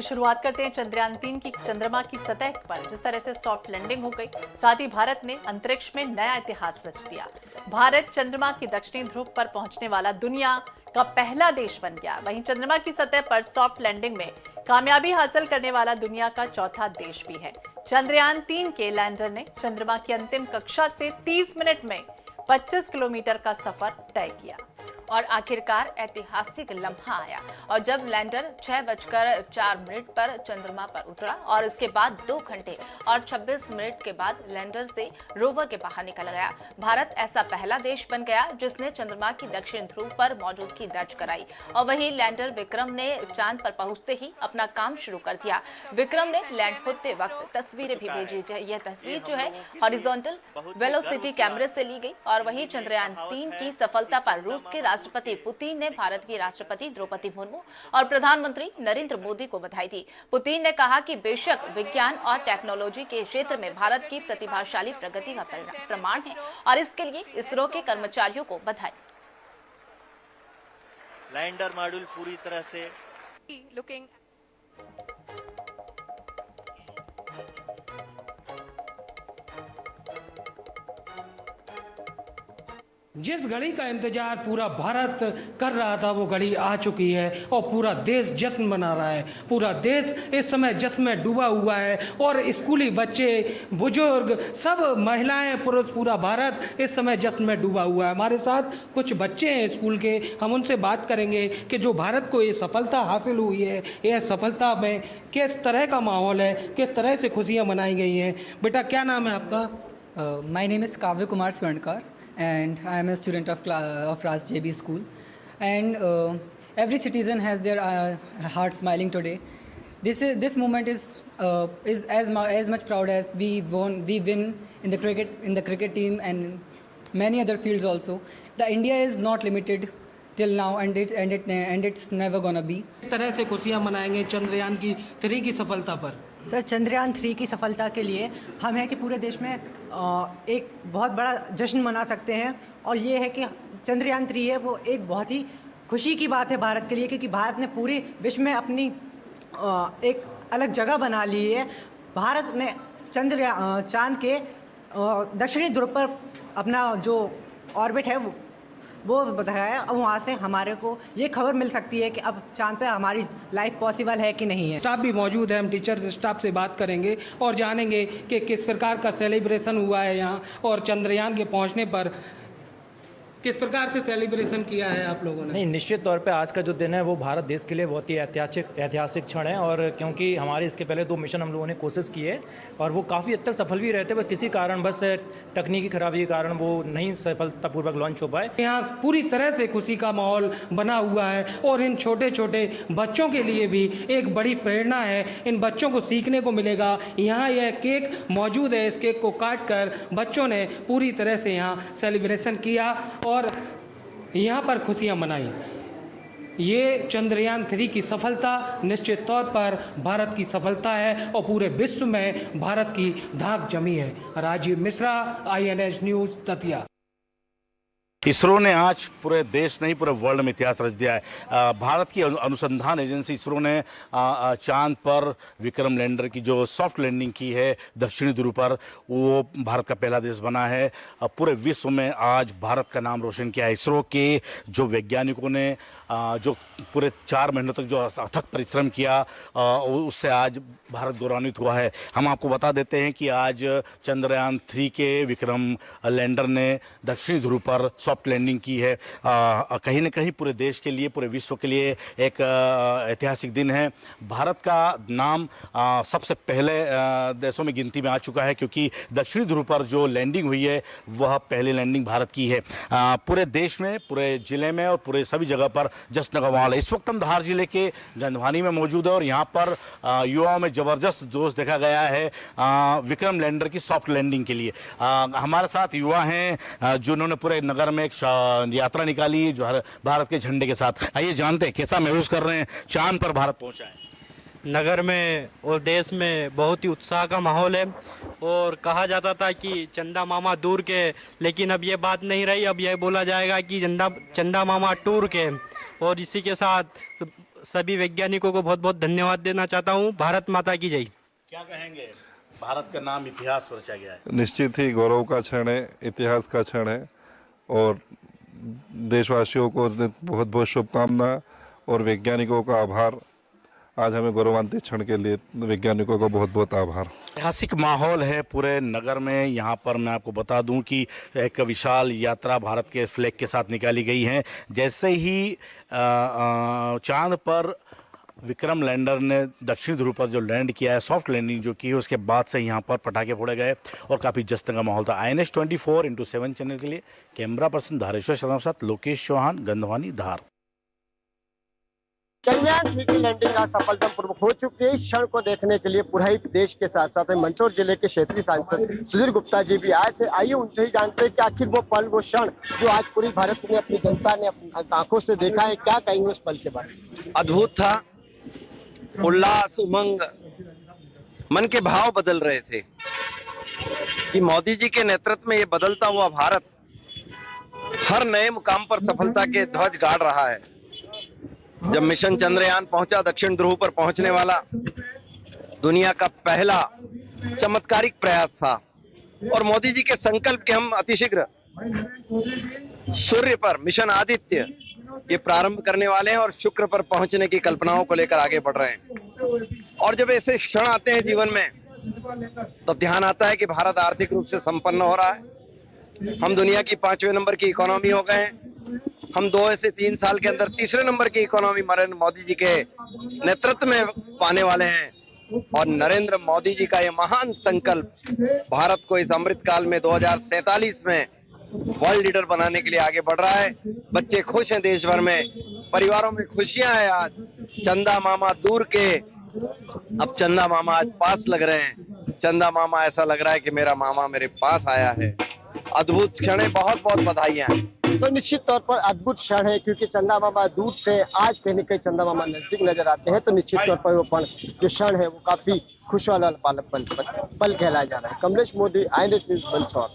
की शुरुआत करते हैं चंद्रयान 3 की। चंद्रमा की सतह पर जिस तरह से सॉफ्ट लैंडिंग हो गई, साथ ही भारत ने अंतरिक्ष में नया इतिहास रच दिया। भारत चंद्रमा के दक्षिणी ध्रुव पर पहुंचने वाला दुनिया का पहला देश बन गया। वहीं चंद्रमा की सतह पर सॉफ्ट लैंडिंग में कामयाबी हासिल करने वाला दुनिया का चौथा देश भी है। चंद्रयान 3 के लैंडर ने चंद्रमा की अंतिम कक्षा से 30 मिनट में 25 किलोमीटर का सफर तय किया और आखिरकार ऐतिहासिक लम्हा आया और जब लैंडर 6:04 पर चंद्रमा पर उतरा और इसके बाद 2 घंटे और 26 मिनट के बाद लैंडर से रोवर के बाहर निकल गया। भारत ऐसा पहला देश बन गया जिसने चंद्रमा की दक्षिण ध्रुव पर मौजूदगी दर्ज कराई। और वहीं लैंडर विक्रम ने चांद पर पहुंचते ही अपना काम शुरू कर दिया। विक्रम ने लैंड होते वक्त तस्वीरें भी भेजी। यह तस्वीर जो है हॉरिजॉन्टल वेलोसिटी कैमरे से ली गई। और वहीं चंद्रयान 3 की सफलता पर रूस के राष्ट्रपति पुतिन ने भारत की राष्ट्रपति द्रौपदी मुर्मू और प्रधानमंत्री नरेंद्र मोदी को बधाई दी। पुतिन ने कहा कि बेशक विज्ञान और टेक्नोलॉजी के क्षेत्र में भारत की प्रतिभाशाली प्रगति का प्रमाण है और इसके लिए इसरो के कर्मचारियों को बधाई। लैंडर मॉड्यूल पूरी तरह से लुकिंग जिस घड़ी का इंतजार पूरा भारत कर रहा था वो घड़ी आ चुकी है और पूरा देश जश्न मना रहा है। पूरा देश इस समय जश्न में डूबा हुआ है और स्कूली बच्चे, बुजुर्ग, सब महिलाएं, पुरुष, पूरा भारत इस समय जश्न में डूबा हुआ है। हमारे साथ कुछ बच्चे हैं स्कूल के, हम उनसे बात करेंगे कि जो भारत को ये सफलता हासिल हुई है, यह सफलता में किस तरह का माहौल है, किस तरह से खुशियाँ मनाई गई हैं। बेटा क्या नाम है आपका? My name is Kavya Kumar Swarnkar and I am a student of Raj JB School, and every citizen has their heart smiling today. This moment is as much proud as we win in the cricket team and many other fields also. The India is not limited till now and it's never gonna be. किस तरह से खुशियाँ मनाएंगे चंद्रयान की 3 की सफलता पर? Sir, Chandrayaan 3 की सफलता के लिए हम है कि पूरे देश में एक बहुत बड़ा जश्न मना सकते हैं और ये है कि चंद्रयान 3 है वो एक बहुत ही खुशी की बात है भारत के लिए, क्योंकि भारत ने पूरे विश्व में अपनी एक अलग जगह बना ली है। भारत ने चांद के दक्षिणी ध्रुव पर अपना जो ऑर्बिट है वो बताया है। अब वहाँ से हमारे को ये खबर मिल सकती है कि अब चांद पे हमारी लाइफ पॉसिबल है कि नहीं है। स्टाफ भी मौजूद है, हम टीचर्स स्टाफ से बात करेंगे और जानेंगे कि किस प्रकार का सेलिब्रेशन हुआ है यहाँ और चंद्रयान के पहुँचने पर किस प्रकार से सेलिब्रेशन किया है आप लोगों ने। नहीं, निश्चित तौर पे आज का जो दिन है वो भारत देश के लिए बहुत ही ऐतिहासिक क्षण है। और क्योंकि हमारे इसके पहले 2 मिशन हम लोगों ने कोशिश की है और वो काफ़ी हद तक सफल भी रहते, पर किसी कारण बस तकनीकी खराबी के कारण वो नहीं सफलतापूर्वक लॉन्च हो पाए। यहाँ पूरी तरह से खुशी का माहौल बना हुआ है और इन छोटे छोटे बच्चों के लिए भी एक बड़ी प्रेरणा है। इन बच्चों को सीखने को मिलेगा। यहाँ यह केक मौजूद है, इस केक को काट कर बच्चों ने पूरी तरह से यहाँ सेलिब्रेशन किया और यहाँ पर खुशियाँ मनाई। ये चंद्रयान 3 की सफलता निश्चित तौर पर भारत की सफलता है और पूरे विश्व में भारत की धाक जमी है। Rajiv Mishra, INH news, Datia. इसरो ने आज पूरे देश नहीं पूरे वर्ल्ड में इतिहास रच दिया है। भारत की अनुसंधान एजेंसी इसरो ने चांद पर विक्रम लैंडर की जो सॉफ्ट लैंडिंग की है दक्षिणी ध्रुव पर, वो भारत का पहला देश बना है। पूरे विश्व में आज भारत का नाम रोशन किया है। इसरो के जो वैज्ञानिकों ने जो पूरे 4 महीनों तक जो अथक परिश्रम किया उससे आज भारत गौरवान्वित हुआ है। हम आपको बता देते हैं कि आज चंद्रयान 3 के विक्रम लैंडर ने दक्षिणी ध्रुव पर सॉफ्ट लैंडिंग की है। कहीं न कहीं पूरे देश के लिए, पूरे विश्व के लिए एक ऐतिहासिक दिन है। भारत का नाम सबसे पहले देशों में गिनती में आ चुका है, क्योंकि दक्षिणी ध्रुव पर जो लैंडिंग हुई है वह पहली लैंडिंग भारत की है। पूरे देश में, पूरे ज़िले में और पूरे सभी जगह पर जश्न का माहौल है। इस वक्त हम धार जिले के गंधवानी में मौजूद है और यहाँ पर युवाओं में ज़बरदस्त जोश देखा गया है विक्रम लैंडर की सॉफ्ट लैंडिंग के लिए। हमारे साथ युवा हैं जिन्होंने पूरे नगर में एक यात्रा निकाली जो भारत के झंडे के साथ। आइए जानते हैं कैसा महसूस कर रहे हैं चांद पर भारत पहुंचा है। नगर में और देश में बहुत ही उत्साह का माहौल है और कहा जाता था कि चंदा मामा दूर के, लेकिन अब ये बात नहीं रही। अब यह बोला जाएगा कि चंदा मामा टूर के। और इसी के साथ सभी वैज्ञानिकों को बहुत बहुत धन्यवाद देना चाहता हूँ। भारत माता की जय। क्या कहेंगे, भारत का नाम इतिहास में रचा गया है। निश्चित ही गौरव का क्षण है, इतिहास का क्षण है और देशवासियों को बहुत बहुत शुभकामना और वैज्ञानिकों का आभार। आज हमें गौरवान्वित क्षण के लिए वैज्ञानिकों का बहुत बहुत आभार। ऐतिहासिक माहौल है पूरे नगर में। यहाँ पर मैं आपको बता दूं कि एक विशाल यात्रा भारत के फ्लैग के साथ निकाली गई है। जैसे ही चांद पर विक्रम लैंडर ने दक्षिण ध्रुव पर जो लैंड किया है, सॉफ्ट लैंडिंग जो की है, उसके बाद से यहाँ पर पटाखे फोड़े गए और काफ़ी जश्न का माहौल था। INS 24/7 चैनल के लिए कैमरा पर्सन धारेश्वर शर्मा के साथ लोकेश चौहान, गंधवानी, धार। चंद्रयान 3 की लैंडिंग आज सफलतापूर्वक हो चुकी है। इस क्षण को देखने के लिए पूरे ही देश के साथ साथ मंदसौर जिले के क्षेत्रीय सांसद सुधीर गुप्ता जी भी आए थे। आइए उनसे ही जानते हैं कि आखिर वो पल, वो क्षण जो आज पूरी भारत ने, अपनी जनता ने अपनी आंखों से देखा है, क्या कहेंगे उस पल के बारे में। अद्भुत था, उल्लास, उमंग, मन के भाव बदल रहे थे कि मोदी जी के नेतृत्व में ये बदलता हुआ भारत हर नए मुकाम पर सफलता के ध्वज गाड़ रहा है। जब मिशन चंद्रयान पहुंचा, दक्षिण ध्रुव पर पहुंचने वाला दुनिया का पहला चमत्कारिक प्रयास था और मोदी जी के संकल्प के हम अतिशीघ्र सूर्य पर मिशन आदित्य ये प्रारंभ करने वाले हैं और शुक्र पर पहुंचने की कल्पनाओं को लेकर आगे बढ़ रहे हैं। और जब ऐसे क्षण आते हैं जीवन में तो ध्यान आता है कि भारत आर्थिक रूप से संपन्न हो रहा है। हम दुनिया की 5वें नंबर की इकोनॉमी हो गए हैं। हम 2 से 3 साल के अंदर 3रे नंबर की इकोनॉमी नरेंद्र मोदी जी के नेतृत्व में पाने वाले हैं। और नरेंद्र मोदी जी का ये महान संकल्प भारत को इस अमृत काल में 2047 में वर्ल्ड लीडर बनाने के लिए आगे बढ़ रहा है। बच्चे खुश हैं देश भर में, परिवारों में खुशियां हैं। आज चंदा मामा दूर के, अब चंदा मामा आज पास लग रहे हैं। चंदा मामा ऐसा लग रहा है कि मेरा मामा मेरे पास आया है। अद्भुत क्षण है, बहुत बहुत बधाइयां। तो निश्चित तौर पर अद्भुत क्षण है, क्योंकि चंदा मामा दूर से आज कहीं न कहीं चंदा मामा नजदीक नजर आते हैं। तो निश्चित तौर पर वो जो क्षण है वो काफी खुश वाला पल कहलाया जा रहा है। Kamlesh Modi, INS news, Mandsaur.